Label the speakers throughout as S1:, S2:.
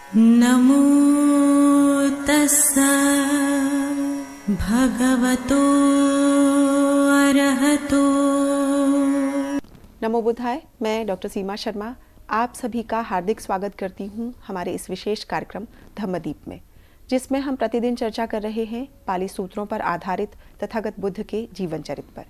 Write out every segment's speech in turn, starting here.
S1: नमो तस्सा भगवतो अरहतो।
S2: नमो बुद्धाय। मैं डॉक्टर सीमा शर्मा आप सभी का हार्दिक स्वागत करती हूँ हमारे इस विशेष कार्यक्रम धम्मदीप में, जिसमें हम प्रतिदिन चर्चा कर रहे हैं पाली सूत्रों पर आधारित तथागत बुद्ध के जीवन चरित्र पर।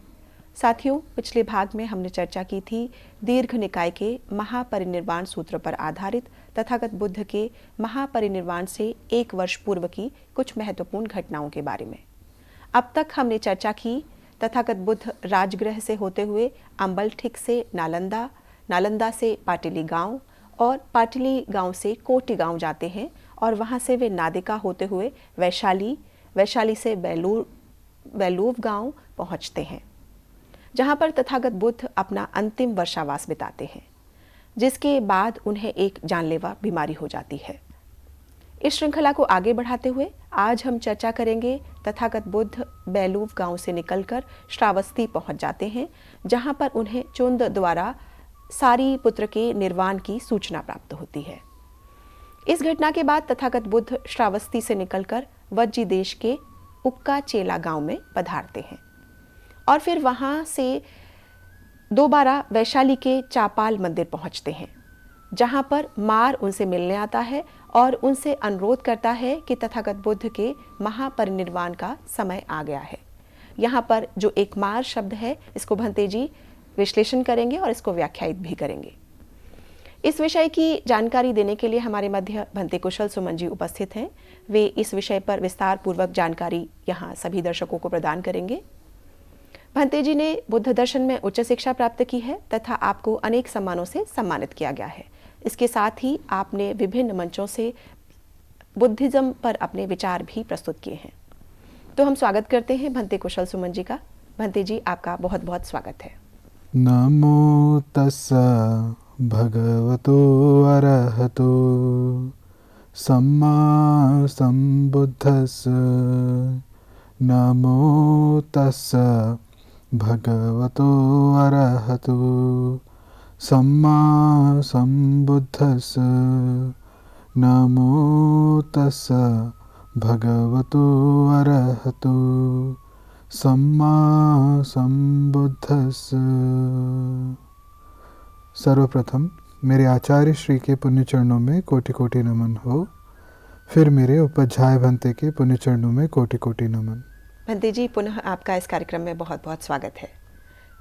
S2: साथियों, पिछले भाग में हमने चर्चा की थी दीर्घ निकाय के महापरिनिर्वाण सूत्र पर आधारित तथागत बुद्ध के महापरिनिर्वाण से 1 वर्ष पूर्व की कुछ महत्वपूर्ण घटनाओं के बारे में। अब तक हमने चर्चा की तथागत बुद्ध राजगृह से होते हुए अम्बलठिक से नालंदा, नालंदा से पाटिली गांव और पाटिली गांव से कोटी गांव जाते हैं और वहां से वे नादिका होते हुए वैशाली, वैशाली से बेलूव गांव पहुंचते हैं, जहां पर तथागत बुद्ध अपना अंतिम वर्षावास बिताते हैं, जिसके बाद उन्हें एक जानलेवा बीमारी हो जाती है। इस श्रृंखला को आगे बढ़ाते हुए आज हम चर्चा करेंगे तथागत बुद्ध बेलूव गांव से निकलकर श्रावस्ती पहुंच जाते हैं, जहां पर उन्हें चुंद द्वारा सारी पुत्र के निर्वाण की सूचना प्राप्त होती है। इस घटना के बाद तथागत बुद्ध श्रावस्ती से निकलकर वज्जी देश के उक्का चेला गांव में पधारते हैं और फिर वहां से दोबारा वैशाली के चापाल मंदिर पहुंचते हैं, जहां पर मार उनसे मिलने आता है और उनसे अनुरोध करता है कि तथागत बुद्ध के महापरिनिर्वाण का समय आ गया है। यहाँ पर जो एक मार शब्द है, इसको भंते जी विश्लेषण करेंगे और इसको व्याख्यायित भी करेंगे। इस विषय की जानकारी देने के लिए हमारे मध्य भंते कुशल सुमन जी उपस्थित हैं। वे इस विषय पर विस्तार पूर्वक जानकारी यहाँ सभी दर्शकों को प्रदान करेंगे। भंते जी ने बुद्ध दर्शन में उच्च शिक्षा प्राप्त की है तथा आपको अनेक सम्मानों से सम्मानित किया गया है। इसके साथ ही आपने विभिन्न मंचों से बुद्धिज्म पर अपने विचार भी प्रस्तुत किए हैं। तो हम स्वागत करते हैं भंते कुशल सुमन जी का। भंते जी, आपका बहुत बहुत स्वागत है।
S3: नमो तस्सा भगवतो अरहतो सम्मा सम्बुद्धस्स। नमो तस्सा भगवतो अरहतो सम्मा सम्बुद्धस्स। नमो तस्सा भगवतो अरहतो सम्मा सम्बुद्धस्स। सर्वप्रथम मेरे आचार्य श्री के पुण्य चरणों में कोटि कोटि नमन हो, फिर मेरे उपाध्याय भंते के पुण्य चरणों में कोटि कोटि नमन।
S2: भंते जी, पुनः आपका इस कार्यक्रम में बहुत बहुत स्वागत है।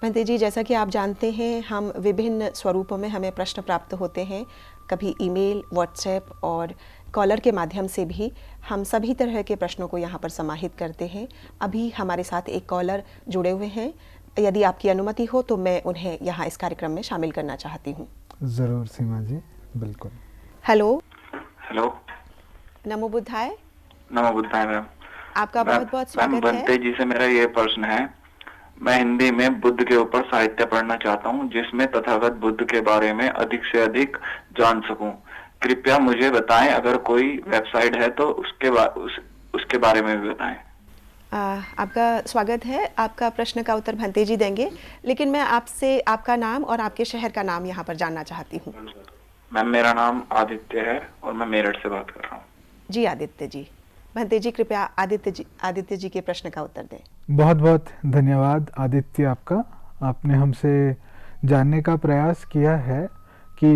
S2: भंते जी, जैसा कि आप जानते हैं, हम विभिन्न स्वरूपों में हमें प्रश्न प्राप्त होते हैं, कभी ईमेल, व्हाट्सएप और कॉलर के माध्यम से भी हम सभी तरह के प्रश्नों को यहाँ पर समाहित करते हैं। अभी हमारे साथ एक कॉलर जुड़े हुए हैं, यदि आपकी अनुमति हो तो मैं उन्हें यहाँ इस कार्यक्रम में शामिल करना चाहती हूँ।
S3: ज़रूर सीमा जी, बिल्कुल।
S2: हेलो।
S4: हेलो।
S2: नमो बुद्धाय।
S4: नमो बुद्धाय मैम।
S2: आपका बहुत बहुत स्वागत है।
S4: भंते जी से मेरा ये प्रश्न है, मैं हिंदी में बुद्ध के ऊपर साहित्य पढ़ना चाहता हूँ जिसमें तथागत बुद्ध के बारे में अधिक से अधिक जान सकूं। कृपया मुझे बताएं, अगर कोई वेबसाइट है तो उसके बारे में भी बताएं।
S2: आपका स्वागत है। आपका प्रश्न का उत्तर भंते जी देंगे, लेकिन मैं आपसे आपका नाम और आपके शहर का नाम यहाँ पर जानना चाहती हूँ।
S4: मैम, मेरा नाम आदित्य है और मैं मेरठ से बात कर रहा हूँ।
S2: जी आदित्य जी। भंते जी, कृपया आदित्य जी के प्रश्न का उत्तर दें।
S3: बहुत बहुत धन्यवाद आदित्य आपका। आपने हमसे जानने का प्रयास किया है कि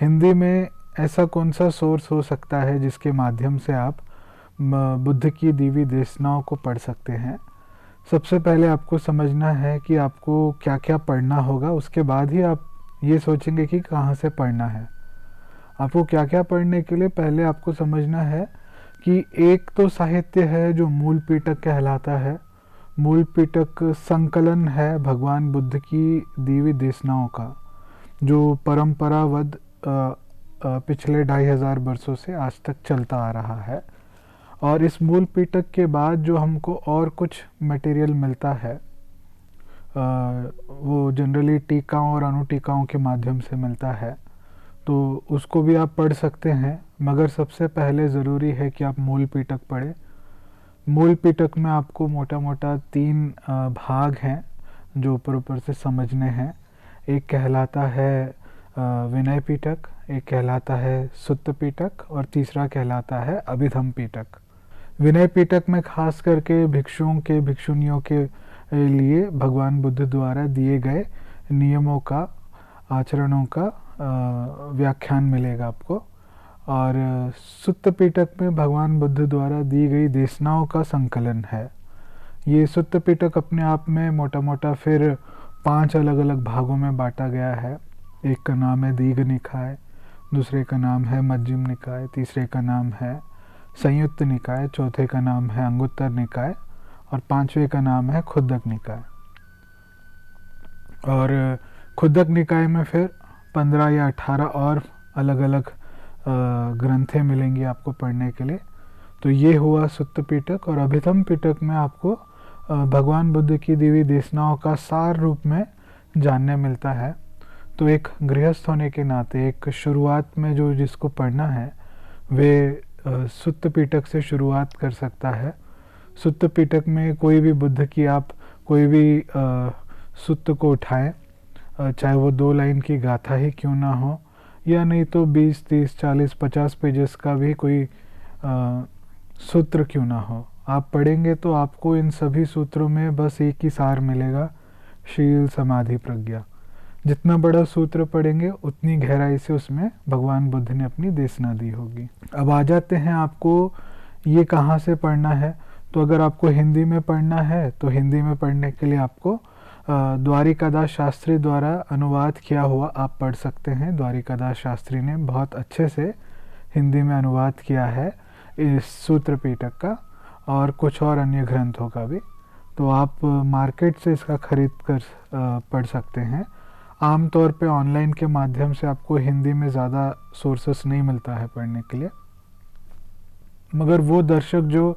S3: हिंदी में ऐसा कौन सा सोर्स हो सकता है जिसके माध्यम से आप बुद्ध की दी हुई देशनाओं को पढ़ सकते हैं। सबसे पहले आपको समझना है कि आपको क्या क्या पढ़ना होगा, उसके बाद ही आप ये सोचेंगे कि कहाँ से पढ़ना है। आपको क्या क्या पढ़ने के लिए पहले आपको समझना है कि एक तो साहित्य है जो मूल पिटक कहलाता है। मूल पिटक संकलन है भगवान बुद्ध की दी हुई देशनाओं का, जो परंपरावद पिछले 2500 वर्षों से आज तक चलता आ रहा है। और इस मूल पिटक के बाद जो हमको और कुछ मटेरियल मिलता है, वो जनरली टीकाओं और अनुटीकाओं के माध्यम से मिलता है, तो उसको भी आप पढ़ सकते हैं। मगर सबसे पहले ज़रूरी है कि आप मूल पिटक पढ़ें। मूल पिटक में आपको मोटा मोटा 3 भाग हैं जो ऊपर ऊपर से समझने हैं। एक कहलाता है विनय पिटक, एक कहलाता है सुत्त पिटक और तीसरा कहलाता है अभिधम पिटक। विनय पिटक में खास करके भिक्षुओं के भिक्षुनियों के लिए भगवान बुद्ध द्वारा दिए गए नियमों का, आचरणों का व्याख्यान मिलेगा आपको। और सुत्त पिटक में भगवान बुद्ध द्वारा दी गई देशनाओं का संकलन है। ये सुत्त पिटक अपने आप में मोटा मोटा फिर 5 अलग अलग भागों में बांटा गया है। एक का नाम है दीघ निकाय, दूसरे का नाम है मध्यम निकाय, तीसरे का नाम है संयुक्त निकाय, चौथे का नाम है अंगुत्तर निकाय और 5वें का नाम है खुद्दक निकाय। और खुद्दक निकाय में फिर 15 या 18 और अलग अलग ग्रंथें मिलेंगी आपको पढ़ने के लिए। तो ये हुआ सुत्त पिटक। और अभिधम पिटक में आपको भगवान बुद्ध की दी हुई देशनाओं का सार रूप में जानने मिलता है। तो एक गृहस्थ होने के नाते एक शुरुआत में जो जिसको पढ़ना है वे सुत्त पिटक से शुरुआत कर सकता है। सुत्त पिटक में कोई भी बुद्ध की आप कोई भी सुत्त को उठाएं, चाहे वो 2 लाइन की गाथा ही क्यों ना हो, या नहीं तो 20, 30, 40, 50 पेजेस का भी कोई सूत्र क्यों ना हो, आप पढ़ेंगे तो आपको इन सभी सूत्रों में बस एक ही सार मिलेगा, शील समाधि प्रज्ञा। जितना बड़ा सूत्र पढ़ेंगे उतनी गहराई से उसमें भगवान बुद्ध ने अपनी देशना दी होगी। अब आ जाते हैं आपको ये कहाँ से पढ़ना है। तो अगर आपको हिंदी में पढ़ना है तो हिंदी में पढ़ने के लिए आपको द्वारिकादास शास्त्री द्वारा अनुवाद किया हुआ आप पढ़ सकते हैं। द्वारिकादास शास्त्री ने बहुत अच्छे से हिंदी में अनुवाद किया है इस सूत्र पिटक का और कुछ और अन्य ग्रंथों का भी। तो आप मार्केट से इसका खरीद कर पढ़ सकते हैं। आमतौर पे ऑनलाइन के माध्यम से आपको हिंदी में ज़्यादा सोर्सेस नहीं मिलता है पढ़ने के लिए, मगर वो दर्शक जो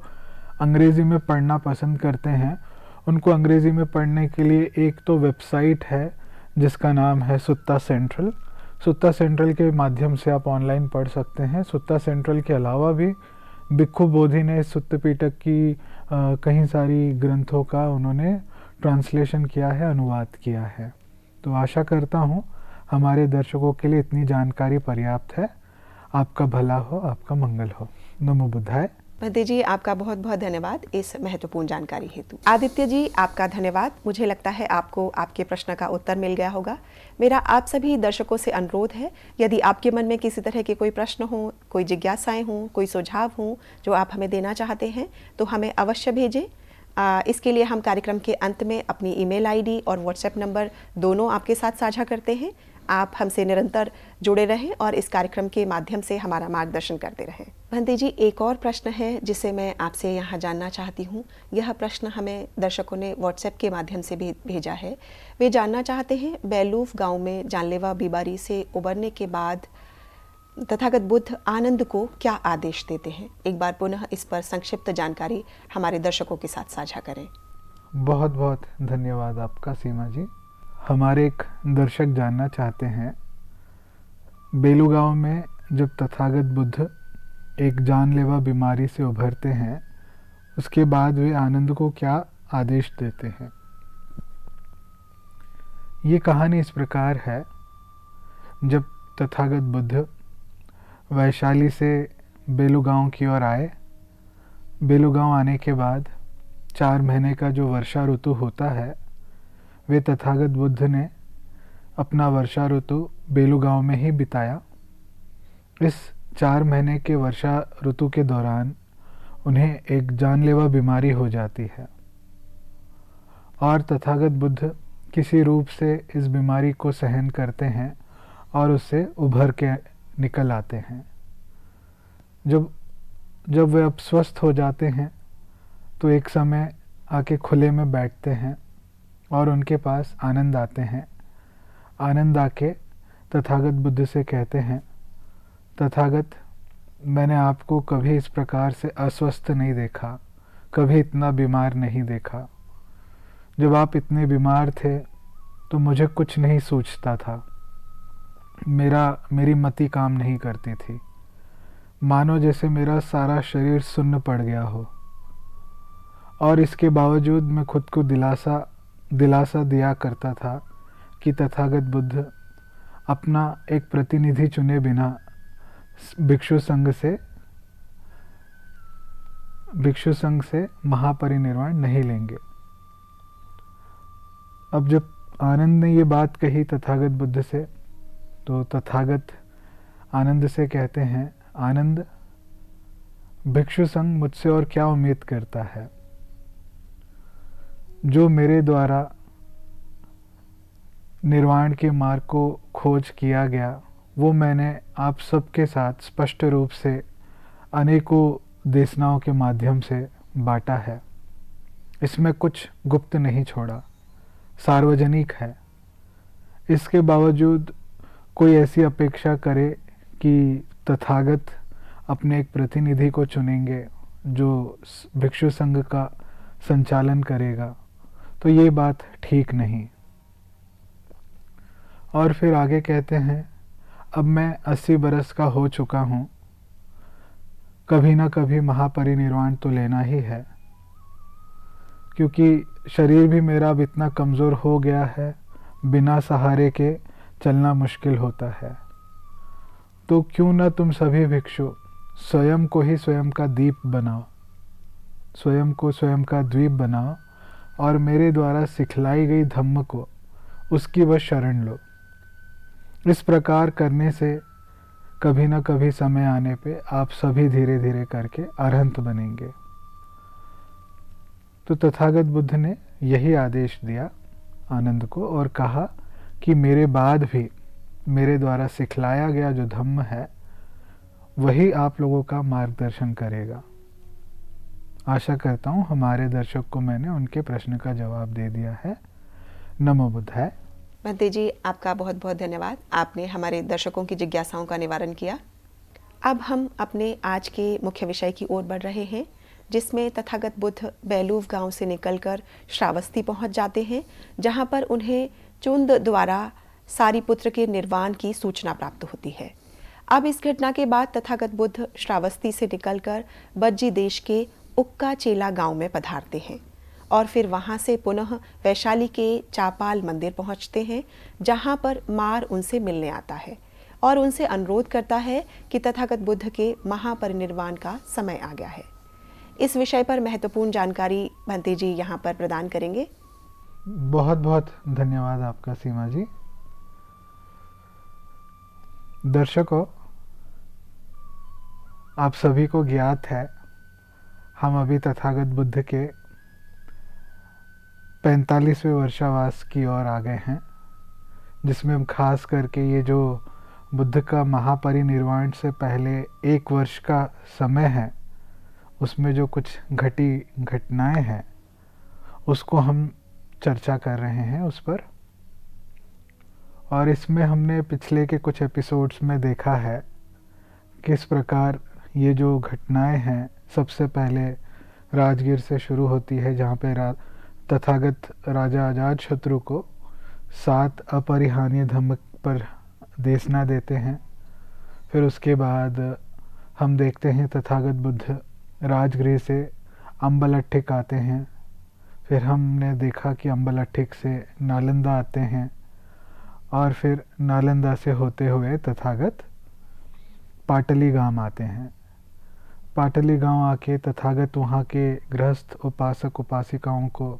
S3: अंग्रेज़ी में पढ़ना पसंद करते हैं उनको अंग्रेज़ी में पढ़ने के लिए एक तो वेबसाइट है जिसका नाम है सुत्ता सेंट्रल। सुत्ता सेंट्रल के माध्यम से आप ऑनलाइन पढ़ सकते हैं। सुत्ता सेंट्रल के अलावा भी भिक्खु बोधि ने सुत्त पिटक की कई सारी ग्रंथों का उन्होंने ट्रांसलेशन किया है, अनुवाद किया है। तो आशा करता हूँ हमारे दर्शकों के लिए इतनी जानकारी पर्याप्त है। आपका भला हो, आपका मंगल हो। नमो बुद्धाय।
S2: महंत जी, आपका बहुत बहुत धन्यवाद इस महत्वपूर्ण जानकारी हेतु। आदित्य जी, आपका धन्यवाद। मुझे लगता है आपको आपके प्रश्न का उत्तर मिल गया होगा। मेरा आप सभी दर्शकों से अनुरोध है, यदि आपके मन में किसी तरह के कोई प्रश्न हो, कोई जिज्ञासाएं हों, कोई सुझाव हों जो आप हमें देना चाहते हैं तो हमें अवश्य भेजें। इसके लिए हम कार्यक्रम के अंत में अपनी ईमेल आईडी और व्हाट्सएप नंबर दोनों आपके साथ साझा करते हैं। आप हमसे निरंतर जुड़े रहें और इस कार्यक्रम के माध्यम से हमारा मार्गदर्शन करते रहें। महंत जी, एक और प्रश्न है जिसे मैं आपसे यहाँ जानना चाहती हूँ। यह प्रश्न हमें दर्शकों ने व्हाट्सएप के माध्यम से भी भेजा है। वे जानना चाहते हैं, बेलूफ गांव में जानलेवा बीमारी से उबरने के बाद तथागत बुद्ध आनंद को क्या आदेश देते हैं। एक बार पुनः इस पर संक्षिप्त जानकारी हमारे दर्शकों के साथ साझा करें।
S3: बहुत बहुत धन्यवाद आपका सीमा जी। हमारे एक दर्शक जानना चाहते हैं, बेलू गांव में जब तथागत बुद्ध एक जानलेवा बीमारी से उभरते हैं उसके बाद वे आनंद को क्या आदेश देते हैं। ये कहानी इस प्रकार है। जब तथागत बुद्ध वैशाली से बेलू गांव की ओर आए, बेलू गांव आने के बाद 4 महीने का जो वर्षा ऋतु होता है, वे तथागत बुद्ध ने अपना वर्षा ऋतु बेलू गांव में ही बिताया। इस 4 महीने के वर्षा ऋतु के दौरान उन्हें एक जानलेवा बीमारी हो जाती है और तथागत बुद्ध किसी रूप से इस बीमारी को सहन करते हैं और उससे उभर के निकल आते हैं। जब वे अब स्वस्थ हो जाते हैं तो एक समय आके खुले में बैठते हैं और उनके पास आनंद आते हैं। आनंद आके तथागत बुद्ध से कहते हैं, तथागत, मैंने आपको कभी इस प्रकार से अस्वस्थ नहीं देखा, कभी इतना बीमार नहीं देखा। जब आप इतने बीमार थे तो मुझे कुछ नहीं सूझता था, मेरी मति काम नहीं करती थी, मानो जैसे मेरा सारा शरीर सुन्न पड़ गया हो। और इसके बावजूद मैं खुद को दिलासा दिया करता था कि तथागत बुद्ध, अपना एक प्रतिनिधि चुने बिना भिक्षु संघ से महापरिनिर्वाण नहीं लेंगे। अब जब आनंद ने ये बात कही तथागत बुद्ध से, तो तथागत आनंद से कहते हैं, आनंद, भिक्षु संघ मुझसे और क्या उम्मीद करता है? जो मेरे द्वारा निर्वाण के मार्ग को खोज किया गया, वो मैंने आप सबके साथ स्पष्ट रूप से अनेकों देशनाओं के माध्यम से बांटा है। इसमें कुछ गुप्त नहीं छोड़ा, सार्वजनिक है। इसके बावजूद कोई ऐसी अपेक्षा करे कि तथागत अपने एक प्रतिनिधि को चुनेंगे जो भिक्षु संघ का संचालन करेगा, तो ये बात ठीक नहीं। और फिर आगे कहते हैं, अब मैं 80 बरस का हो चुका हूँ, कभी ना कभी महापरिनिर्वाण तो लेना ही है, क्योंकि शरीर भी मेरा अब इतना कमज़ोर हो गया है, बिना सहारे के चलना मुश्किल होता है। तो क्यों ना तुम सभी भिक्षु स्वयं को ही स्वयं का दीप बनाओ, स्वयं को स्वयं का द्वीप बनाओ और मेरे द्वारा सिखलाई गई धम्म को उसकी बस शरण लो। इस प्रकार करने से कभी न कभी समय आने पे आप सभी धीरे धीरे करके अरहंत बनेंगे। तो तथागत बुद्ध ने यही आदेश दिया आनंद को और कहा कि मेरे बाद भी मेरे द्वारा सिखलाया गया जो धम्म है वही आप लोगों का मार्गदर्शन करेगा। आशा करता हूँ हमारे दर्शक को मैंने उनके प्रश्न का जवाब दे दिया है। नमो बुद्धाय।
S2: भंते जी, आपका बहुत बहुत धन्यवाद। आपने हमारे दर्शकों की जिज्ञासाओं का निवारण किया। अब हम अपने आज के मुख्य विषय की ओर बढ़ रहे हैं, जिसमें तथागत बुद्ध बेलूव गांव से निकलकर श्रावस्ती पहुंच जाते हैं, जहां पर उन्हें चुंद द्वारा सारीपुत्र के निर्वाण की सूचना प्राप्त होती है। अब इस घटना के बाद तथागत बुद्ध श्रावस्ती से निकलकर बज्जी देश के उक्का चेला गांव में पधारते हैं और फिर वहां से पुनः वैशाली के चापाल मंदिर पहुंचते हैं, जहां पर मार उनसे मिलने आता है और उनसे अनुरोध करता है कि तथागत बुद्ध के महापरिनिर्वाण का समय आ गया है। इस विषय पर महत्वपूर्ण जानकारी भंते जी यहाँ पर प्रदान करेंगे।
S3: बहुत बहुत धन्यवाद आपका सीमा जी। दर्शकों, आप सभी को ज्ञात है हम अभी तथागत बुद्ध के 45वें वर्षावास की ओर आ गए हैं, जिसमें हम खास करके ये जो बुद्ध का महापरिनिर्वाण से पहले 1 वर्ष का समय है, उसमें जो कुछ घटी घटनाएं हैं उसको हम चर्चा कर रहे हैं उस पर। और इसमें हमने पिछले के कुछ एपिसोड्स में देखा है किस प्रकार ये जो घटनाएं हैं सबसे पहले राजगीर से शुरू होती है, जहाँ पे तथागत राजा अजातशत्रु को 7 अपरिहार्य धम्म पर देशना देते हैं। फिर उसके बाद हम देखते हैं तथागत बुद्ध राजगृह से अम्बलट्ठिक आते हैं। फिर हमने देखा कि अम्बलट्ठिक से नालंदा आते हैं और फिर नालंदा से होते हुए तथागत पाटली गांव आते हैं। पाटली गांव आके तथागत वहाँ के गृहस्थ उपासक उपासिकाओं को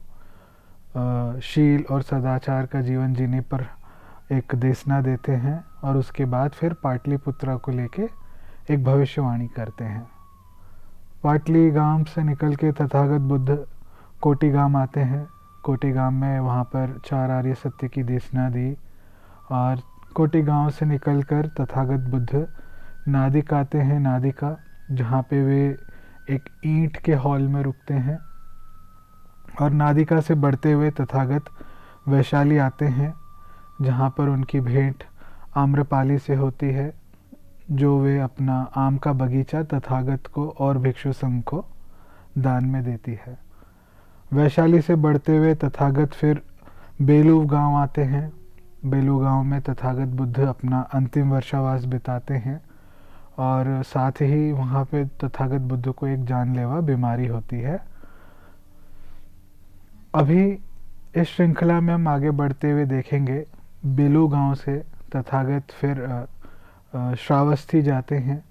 S3: शील और सदाचार का जीवन जीने पर एक देशना देते हैं और उसके बाद फिर पाटलिपुत्रा को लेके एक भविष्यवाणी करते हैं। पाटली गांव से निकल के तथागत बुद्ध कोटी गांव आते हैं। कोटी गांव में वहाँ पर 4 आर्य सत्य की देशना दी और कोटी गांव से निकलकर तथागत बुद्ध नादिक आते हैं। नादिका, जहाँ पे वे एक ईंट के हॉल में रुकते हैं और नादिका से बढ़ते हुए तथागत वैशाली आते हैं, जहाँ पर उनकी भेंट आम्रपाली से होती है, जो वे अपना आम का बगीचा तथागत को और भिक्षु संघ को दान में देती है। वैशाली से बढ़ते हुए तथागत फिर बेलूव गांव आते हैं। बेलूव गांव में तथागत बुद्ध अपना अंतिम वर्षावास बिताते हैं और साथ ही वहाँ पे तथागत बुद्ध को एक जानलेवा बीमारी होती है। अभी इस श्रृंखला में हम आगे बढ़ते हुए देखेंगे बेलू गांव से तथागत फिर श्रावस्ती जाते हैं।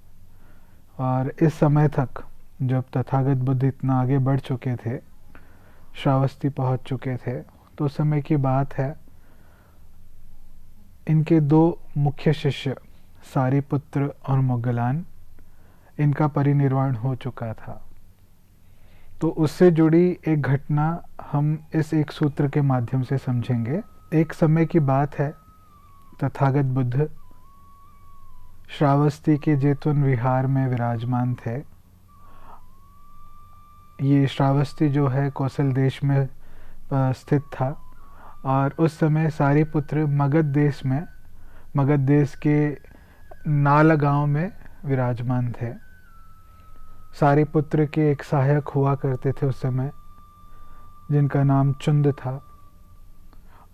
S3: और इस समय तक जब तथागत बुद्ध इतना आगे बढ़ चुके थे, श्रावस्ती पहुंच चुके थे, तो उस समय की बात है, इनके दो मुख्य शिष्य सारिपुत्र और मोग्गलान, इनका परिनिर्वाण हो चुका था। तो उससे जुड़ी एक घटना हम इस एक सूत्र के माध्यम से समझेंगे। एक समय की बात है, तथागत बुद्ध श्रावस्ती के जेतवन विहार में विराजमान थे। ये श्रावस्ती जो है कौशल देश में स्थित था, और उस समय सारिपुत्र मगध देश के नाल गांव में विराजमान थे। सारिपुत्र के एक सहायक हुआ करते थे उस समय, जिनका नाम चुंद था।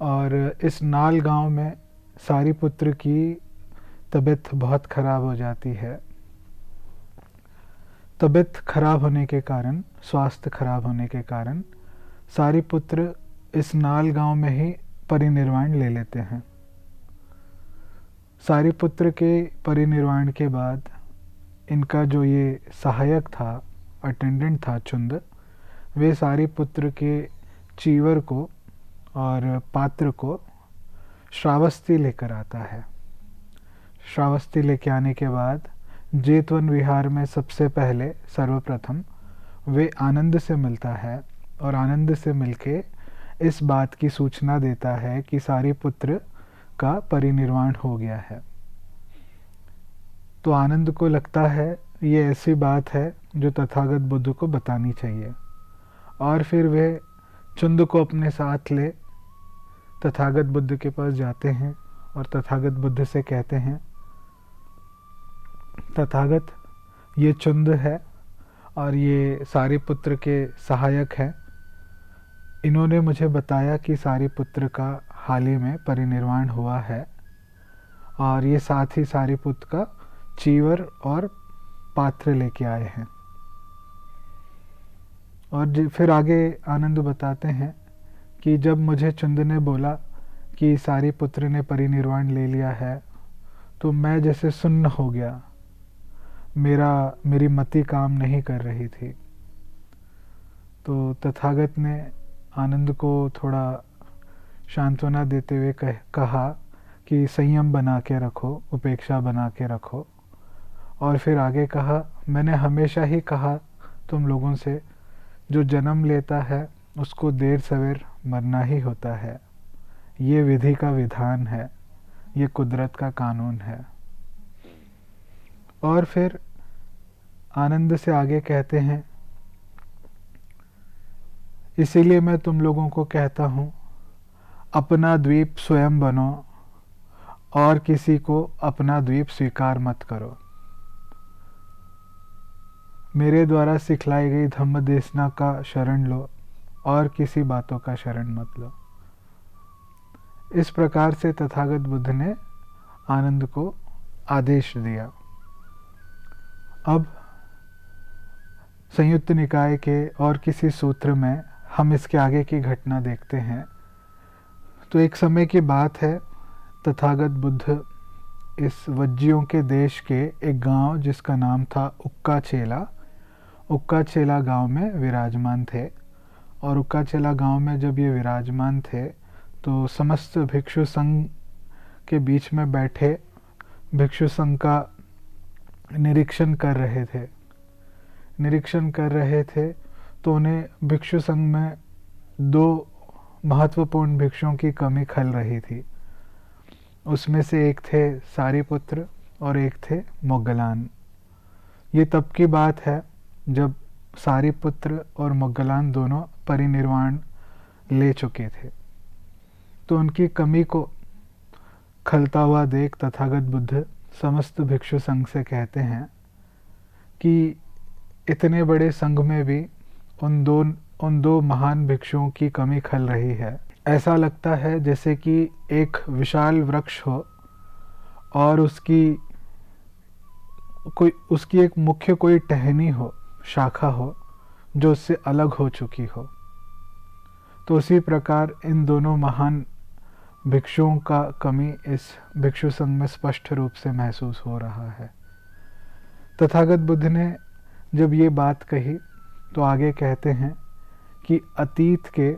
S3: और इस नाल गांव में सारिपुत्र की तबीयत बहुत खराब हो जाती है। तबीयत खराब होने के कारण, स्वास्थ्य खराब होने के कारण सारिपुत्र इस नाल गांव में ही परिनिर्वाण ले लेते हैं। सारिपुत्र के परिनिर्वाण के बाद इनका जो ये सहायक था, अटेंडेंट था चुंद, वे सारिपुत्र के चीवर को और पात्र को श्रावस्ती लेकर आता है। श्रावस्ती लेके आने के बाद जेतवन विहार में सबसे पहले सर्वप्रथम वे आनंद से मिलता है, और आनंद से मिलके इस बात की सूचना देता है कि सारिपुत्र का परिनिर्वाण हो गया है। तो आनंद को लगता है ये ऐसी बात है जो तथागत बुद्ध को बतानी चाहिए, और फिर वे चुंद को अपने साथ ले तथागत बुद्ध के पास जाते हैं और तथागत बुद्ध से कहते हैं, तथागत, ये चुंद है और ये सारिपुत्र के सहायक हैं। इन्होंने मुझे बताया कि सारिपुत्र का हाल ही में परिनिर्वाण हुआ है, और ये साथ ही सारिपुत्र का चीवर और पात्र लेके आए हैं। और फिर आगे आनंद बताते हैं कि जब मुझे चुंद ने बोला कि सारिपुत्र ने परिनिर्वाण ले लिया है, तो मैं जैसे सुन्न हो गया, मेरी मति काम नहीं कर रही थी। तो तथागत ने आनंद को थोड़ा सांत्वना देते हुए कहा कि संयम बना के रखो, उपेक्षा बना के रखो। और फिर आगे कहा, मैंने हमेशा ही कहा तुम लोगों से, जो जन्म लेता है उसको देर सवेर मरना ही होता है। ये विधि का विधान है, ये कुदरत का कानून है। और फिर आनंद से आगे कहते हैं, इसीलिए मैं तुम लोगों को कहता हूँ, अपना द्वीप स्वयं बनो और किसी को अपना द्वीप स्वीकार मत करो। मेरे द्वारा सिखलाई गई धम्म देशना का शरण लो और किसी बातों का शरण मत लो। इस प्रकार से तथागत बुद्ध ने आनंद को आदेश दिया। अब संयुक्त निकाय के और किसी सूत्र में हम इसके आगे की घटना देखते हैं। तो एक समय की बात है, तथागत बुद्ध इस वज्जियों के देश के एक गांव जिसका नाम था उक्काचेला गांव में विराजमान थे। और उक्काचेला गांव में जब ये विराजमान थे तो समस्त भिक्षु संघ के बीच में बैठे भिक्षु संघ का निरीक्षण कर रहे थे। तो उन्हें भिक्षु संघ में दो महत्वपूर्ण भिक्षुओं की कमी खल रही थी। उसमें से एक थे सारिपुत्र और एक थे मोग्गलान। ये तब की बात है जब सारिपुत्र और मोग्गलान दोनों परिनिर्वाण ले चुके थे। तो उनकी कमी को खलता हुआ देख तथागत बुद्ध समस्त भिक्षु संघ से कहते हैं कि इतने बड़े संघ में भी उन दो महान भिक्षुओं की कमी खल रही है। ऐसा लगता है जैसे कि एक विशाल वृक्ष हो और उसकी एक मुख्य कोई टहनी हो, शाखा हो, जो उससे अलग हो चुकी हो। तो उसी प्रकार इन दोनों महान भिक्षुओं का कमी इस भिक्षु संघ में स्पष्ट रूप से महसूस हो रहा है। तथागत बुद्ध ने जब ये बात कही तो आगे कहते हैं कि अतीत के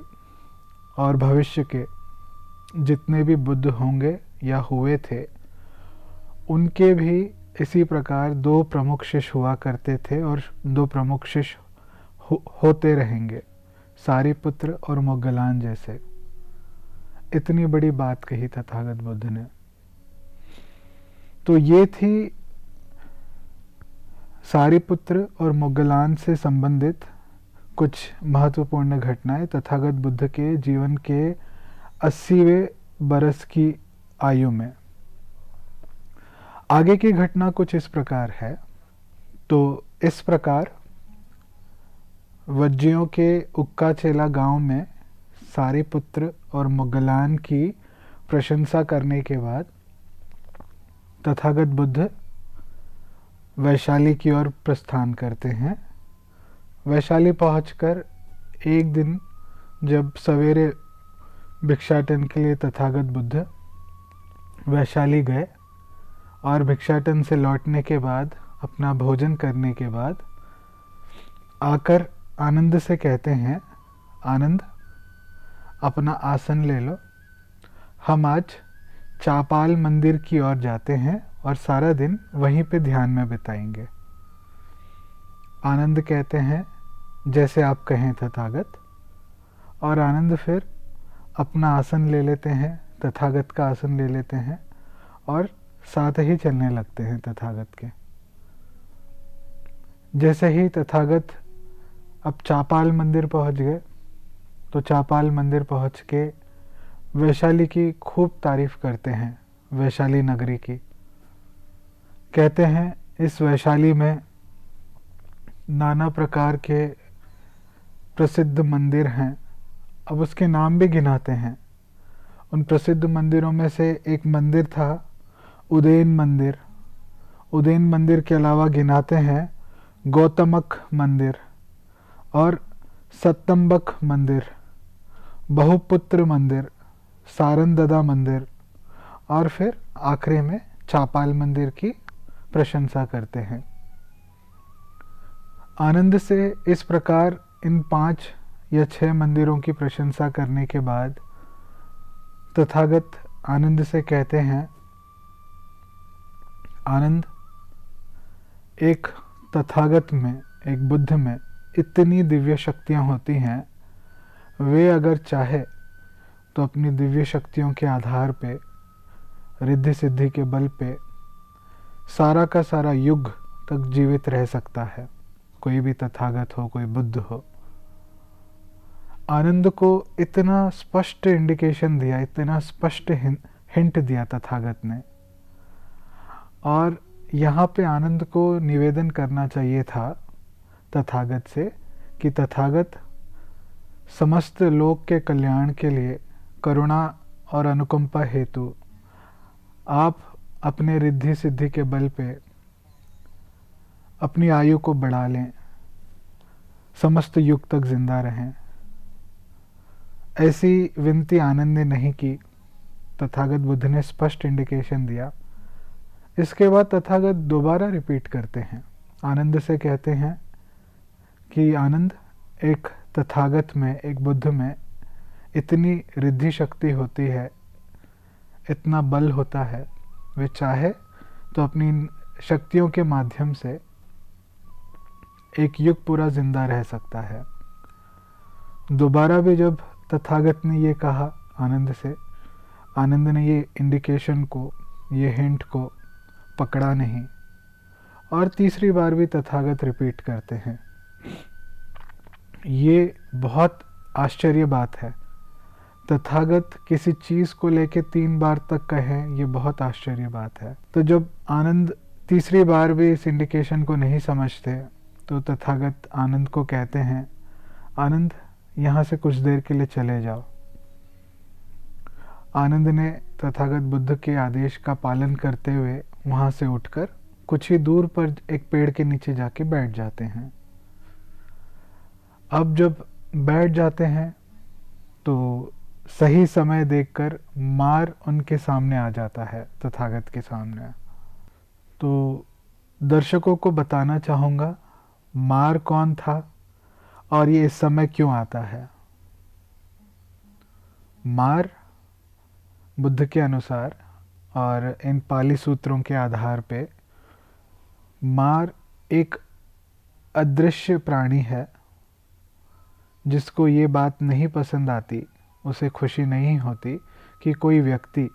S3: और भविष्य के जितने भी बुद्ध होंगे या हुए थे, उनके भी इसी प्रकार दो प्रमुख शिष्य हुआ करते थे और दो प्रमुख शिष्य होते रहेंगे, सारिपुत्र और मोग्गलान जैसे। इतनी बड़ी बात कही तथागत बुद्ध ने। तो ये थी सारिपुत्र और मोग्गलान से संबंधित कुछ महत्वपूर्ण घटनाएं तथागत बुद्ध के जीवन के 80वें बरस की आयु में। आगे की घटना कुछ इस प्रकार है। तो इस प्रकार वज्जियों के उक्काचेला गांव में सारिपुत्र और मोग्गलान की प्रशंसा करने के बाद तथागत बुद्ध वैशाली की ओर प्रस्थान करते हैं। वैशाली पहुंचकर एक दिन जब सवेरे भिक्षाटन के लिए तथागत बुद्ध वैशाली गए और भिक्षाटन से लौटने के बाद अपना भोजन करने के बाद आकर आनंद से कहते हैं, आनंद अपना आसन ले लो, हम आज चापाल मंदिर की ओर जाते हैं और सारा दिन वहीं पे ध्यान में बिताएंगे। आनंद कहते हैं जैसे आप कहें तथागत, और आनंद फिर अपना आसन ले लेते हैं, तथागत का आसन ले लेते हैं और साथ ही चलने लगते हैं तथागत के। जैसे ही तथागत अब चापाल मंदिर पहुंच गए तो चापाल मंदिर पहुंच के वैशाली की खूब तारीफ करते हैं, वैशाली नगरी की। कहते हैं इस वैशाली में नाना प्रकार के प्रसिद्ध मंदिर हैं। अब उसके नाम भी गिनाते हैं। उन प्रसिद्ध मंदिरों में से एक मंदिर था उदेन मंदिर। उदेन मंदिर के अलावा गिनाते हैं गौतमक मंदिर और सत्तम्बक मंदिर, बहुपुत्र मंदिर, सारनददा मंदिर और फिर आखिरी में चापाल मंदिर की प्रशंसा करते हैं। आनंद से इस प्रकार इन 5 या 6 मंदिरों की प्रशंसा करने के बाद तथागत आनंद से कहते हैं, आनंद, एक तथागत में, एक बुद्ध में इतनी दिव्य शक्तियाँ होती हैं, वे अगर चाहे तो अपनी दिव्य शक्तियों के आधार पे, रिद्धि सिद्धि के बल पे सारा का सारा युग तक जीवित रह सकता है। कोई भी तथागत हो, कोई बुद्ध हो। आनंद को इतना स्पष्ट इंडिकेशन दिया, इतना स्पष्ट हिंट दिया तथागत ने। और यहाँ पे आनंद को निवेदन करना चाहिए था तथागत से कि तथागत समस्त लोक के कल्याण के लिए करुणा और अनुकंपा हेतु आप अपने रिद्धि सिद्धि के बल पे अपनी आयु को बढ़ा लें, समस्त युग तक जिंदा रहें। ऐसी विनती आनंद ने नहीं की, तथागत बुद्ध ने स्पष्ट इंडिकेशन दिया। इसके बाद तथागत दोबारा रिपीट करते हैं, आनंद से कहते हैं कि आनंद, एक तथागत में, एक बुद्ध में इतनी रिद्धि शक्ति होती है, इतना बल होता है, वे चाहे तो अपनी शक्तियों के माध्यम से एक युग पूरा जिंदा रह सकता है। दोबारा भी जब तथागत ने ये कहा आनंद से, आनंद ने ये इंडिकेशन को, ये हिंट को पकड़ा नहीं और तीसरी बार भी तथागत रिपीट करते हैं। ये बहुत आश्चर्य बात है। तथागत किसी चीज़ को लेके 3 बार तक कहें, ये बहुत आश्चर्य बात है। तो जब आनंद तीसरी बार भी इस इंडिकेशन को नहीं समझते तो तथागत आनंद को कहते हैं, आनंद, यहाँ से कुछ देर के लिए चले जाओ। आनंद ने तथागत बुद्ध के आदेश का पालन करते हुए वहाँ से उठकर कुछ ही दूर पर एक पेड़ के नीचे जाके बैठ जाते हैं। अब जब बैठ जाते हैं तो सही समय देखकर मार उनके सामने आ जाता है, तथागत के सामने। तो दर्शकों को बताना चाहूँगा मार कौन था और ये इस समय क्यों आता है। मार बुद्ध के अनुसार और इन पाली सूत्रों के आधार पे मार एक अदृश्य प्राणी है जिसको ये बात नहीं पसंद आती, उसे खुशी नहीं होती कि कोई व्यक्ति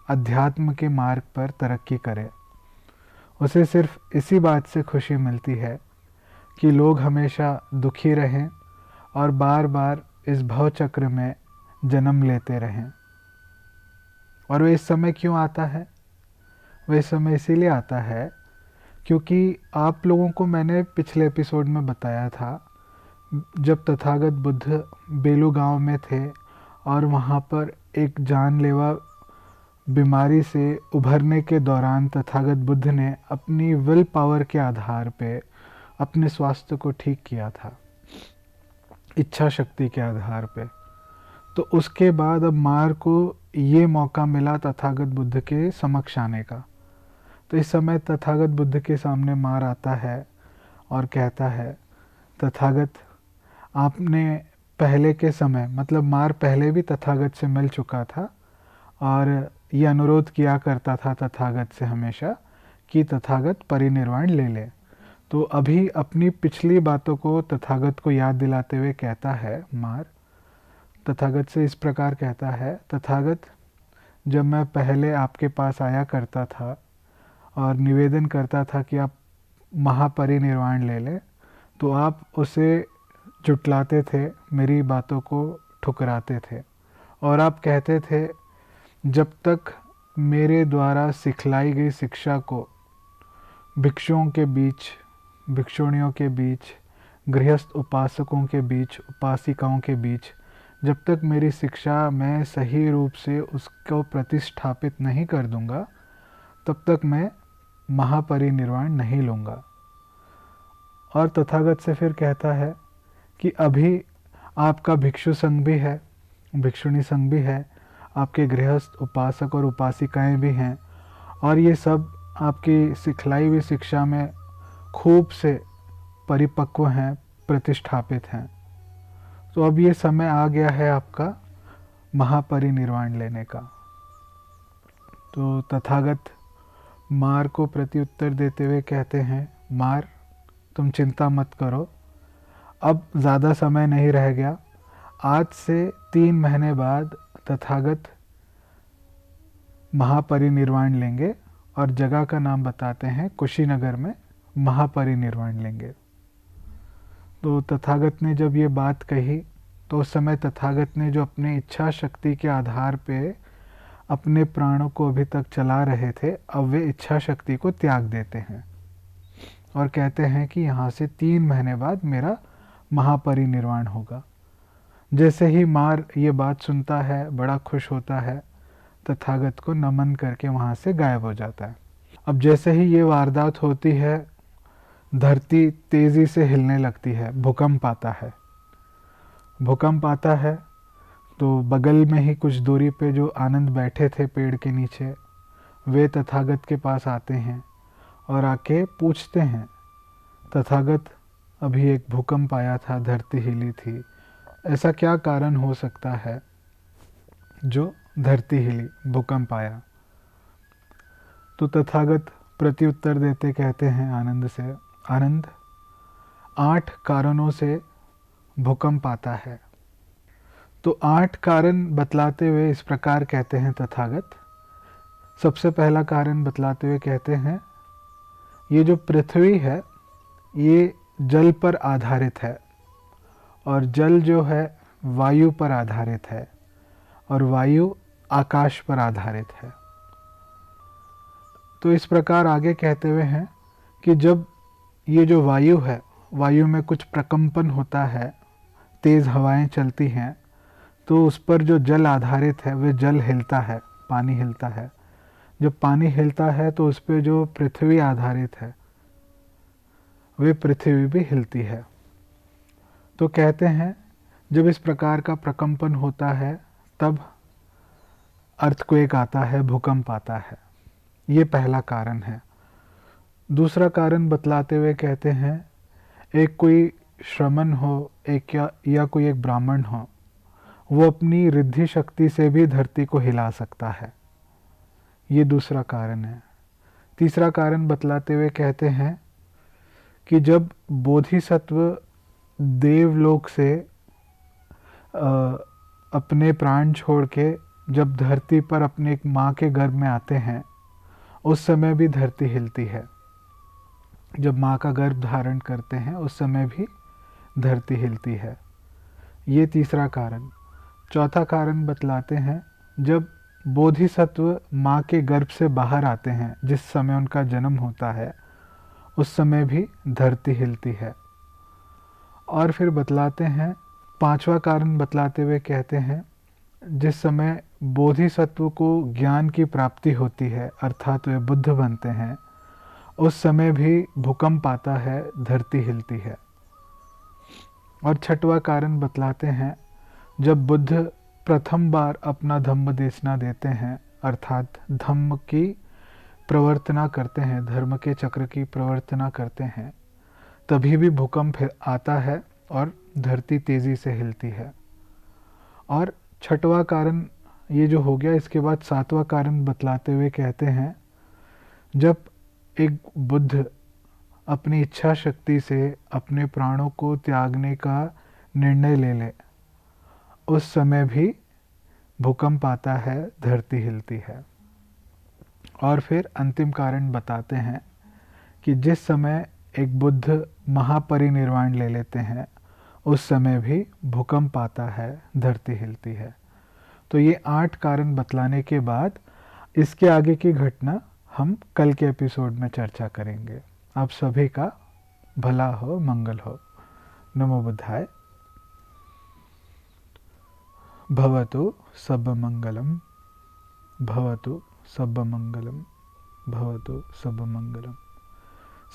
S3: अध्यात्म के मार्ग पर तरक्की करे। उसे सिर्फ इसी बात से खुशी मिलती है कि लोग हमेशा दुखी रहें और बार बार इस भव चक्र में जन्म लेते रहें। और वह इस समय क्यों आता है? वह इस समय इसीलिए आता है क्योंकि आप लोगों को मैंने पिछले एपिसोड में बताया था, जब तथागत बुद्ध बेलू गांव में थे और वहाँ पर एक जानलेवा बीमारी से उभरने के दौरान तथागत बुद्ध ने अपनी विल पावर के आधार पे अपने स्वास्थ्य को ठीक किया था, इच्छा शक्ति के आधार पे। तो उसके बाद अब मार को ये मौका मिला तथागत बुद्ध के समक्ष आने का। तो इस समय तथागत बुद्ध के सामने मार आता है और कहता है, तथागत आपने पहले के समय, मतलब मार पहले भी तथागत से मिल चुका था और ये अनुरोध किया करता था तथागत से हमेशा कि तथागत परिनिर्वाण ले ले। तो अभी अपनी पिछली बातों को तथागत को याद दिलाते हुए कहता है मार, तथागत से इस प्रकार कहता है, तथागत जब मैं पहले आपके पास आया करता था और निवेदन करता था कि आप महापरिनिर्वाण ले लें, तो आप उसे जुटलाते थे, मेरी बातों को ठुकराते थे और आप कहते थे जब तक मेरे द्वारा सिखलाई गई शिक्षा को भिक्षुओं के बीच, भिक्षुणियों के बीच, गृहस्थ उपासकों के बीच, उपासिकाओं के बीच जब तक मेरी शिक्षा मैं सही रूप से उसको प्रतिष्ठापित नहीं कर दूंगा, तब तक मैं महापरिनिर्वाण नहीं लूँगा। और तथागत से फिर कहता है कि अभी आपका भिक्षु संघ भी है, भिक्षुणी संघ भी है, आपके गृहस्थ उपासक और उपासिकाएं भी हैं और ये सब आपकी सिखलाई हुई शिक्षा में खूब से परिपक्व हैं, प्रतिष्ठापित हैं। तो अब ये समय आ गया है आपका महापरिनिर्वाण लेने का। तो तथागत मार को प्रत्युत्तर देते हुए कहते हैं, मार तुम चिंता मत करो, अब ज़्यादा समय नहीं रह गया। आज से 3 महीने बाद तथागत महापरिनिर्वाण लेंगे और जगह का नाम बताते हैं, कुशीनगर में महापरिनिर्वाण लेंगे। तो तथागत ने जब ये बात कही तो उस समय तथागत ने जो अपनी इच्छा शक्ति के आधार पे अपने प्राणों को अभी तक चला रहे थे, अब वे इच्छा शक्ति को त्याग देते हैं और कहते हैं कि यहाँ से 3 महीने बाद मेरा महापरिनिर्वाण होगा। जैसे ही मार ये बात सुनता है, बड़ा खुश होता है, तथागत को नमन करके वहाँ से गायब हो जाता है। अब जैसे ही ये वारदात होती है, धरती तेज़ी से हिलने लगती है, भूकंप आता है। भूकंप आता है तो बगल में ही कुछ दूरी पे जो आनंद बैठे थे पेड़ के नीचे, वे तथागत के पास आते हैं और आके पूछते हैं, तथागत अभी एक भूकंप आया था, धरती हिली थी, ऐसा क्या कारण हो सकता है जो धरती हिली, भूकंप आया? तो तथागत प्रत्युत्तर देते कहते हैं आनंद से, आनंद 8 कारणों से भूकंप आता है। तो 8 कारण बतलाते हुए इस प्रकार कहते हैं तथागत। सबसे पहला कारण बतलाते हुए कहते हैं, ये जो पृथ्वी है ये जल पर आधारित है और जल जो है वायु पर आधारित है और वायु आकाश पर आधारित है। तो इस प्रकार आगे कहते हुए हैं कि जब ये जो वायु है, वायु में कुछ प्रकंपन होता है, तेज़ हवाएं चलती हैं, तो उस पर जो जल आधारित है वह जल हिलता है, पानी हिलता है। जब पानी हिलता है तो उस पर जो पृथ्वी आधारित है वे पृथ्वी भी हिलती है। तो कहते हैं जब इस प्रकार का प्रकंपन होता है तब अर्थक्वेक आता है, भूकंप आता है। ये पहला कारण है। दूसरा कारण बतलाते हुए कहते हैं, एक कोई श्रमण हो, या कोई एक ब्राह्मण हो, वो अपनी रिद्धि शक्ति से भी धरती को हिला सकता है। ये दूसरा कारण है। तीसरा कारण बतलाते हुए कहते हैं कि जब बोधिसत्व देवलोक से अपने प्राण छोड़ के जब धरती पर अपने माँ के गर्भ में आते हैं, उस समय भी धरती हिलती है। जब माँ का गर्भ धारण करते हैं उस समय भी धरती हिलती है। ये तीसरा कारण। चौथा कारण बतलाते हैं, जब बोधिसत्व माँ के गर्भ से बाहर आते हैं, जिस समय उनका जन्म होता है, उस समय भी धरती हिलती है। और फिर बतलाते हैं, पांचवा कारण बतलाते हुए कहते हैं, जिस समय बोधिसत्व को ज्ञान की प्राप्ति होती है, अर्थात वे बुद्ध बनते हैं, उस समय भी भूकंप आता है, धरती हिलती है। और छठवां कारण बतलाते हैं, जब बुद्ध प्रथम बार अपना धम्म देशना देते हैं, अर्थात धम्म की प्रवर्तना करते हैं, धर्म के चक्र की प्रवर्तना करते हैं, तभी भी भूकंप आता है और धरती तेज़ी से हिलती है। और छठवां कारण ये जो हो गया, इसके बाद सातवां कारण बतलाते हुए कहते हैं, जब एक बुद्ध अपनी इच्छा शक्ति से अपने प्राणों को त्यागने का निर्णय ले ले, उस समय भी भूकंप आता है, धरती हिलती है। और फिर अंतिम कारण बताते हैं कि जिस समय एक बुद्ध महापरिनिर्वाण ले लेते हैं, उस समय भी भूकंप आता है, धरती हिलती है। तो ये 8 कारण बतलाने के बाद इसके आगे की घटना हम कल के एपिसोड में चर्चा करेंगे। आप सभी का भला हो, मंगल हो। नमो बुद्धाय। भवतु सब मंगलम, भवतु सब मंगलम, भवतु सब मंगलम।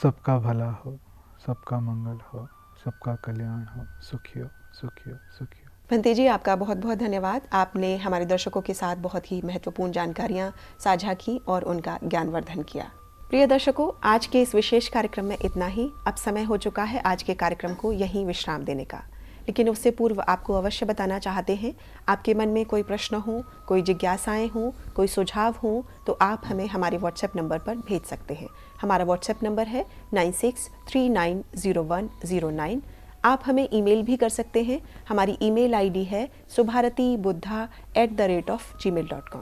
S3: सबका भला हो, सबका मंगल हो, सबका कल्याण हो। सुखी हो, सुखी हो, सुखी हो।
S2: भंते जी, आपका बहुत बहुत धन्यवाद। आपने हमारे दर्शकों के साथ बहुत ही महत्वपूर्ण जानकारियां साझा की और उनका ज्ञानवर्धन किया। प्रिय दर्शकों, आज के इस विशेष कार्यक्रम में इतना ही। अब समय हो चुका है आज के कार्यक्रम को यहीं विश्राम देने का, लेकिन उससे पूर्व आपको अवश्य बताना चाहते हैं, आपके मन में कोई प्रश्न हो, कोई जिज्ञासाएं हो, कोई सुझाव हो, तो आप हमें हमारे व्हाट्सएप नंबर पर भेज सकते हैं। हमारा व्हाट्सएप नंबर है 96390109। आप हमें ईमेल भी कर सकते हैं। हमारी ईमेल आईडी है subharatibuddha@gmail.com।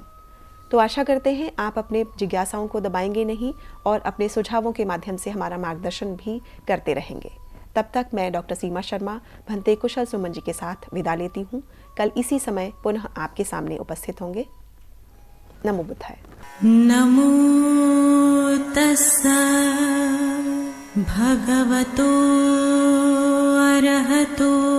S2: तो आशा करते हैं आप अपने जिज्ञासाओं को दबाएंगे नहीं और अपने सुझावों के माध्यम से हमारा मार्गदर्शन भी करते रहेंगे। तब तक मैं डॉक्टर सीमा शर्मा भंते कुशल सुमन जी के साथ विदा लेती हूँ। कल इसी समय पुनः आपके सामने उपस्थित होंगे। नमो बुद्धाय।
S1: नमो तस्सा भगवतो अरहतो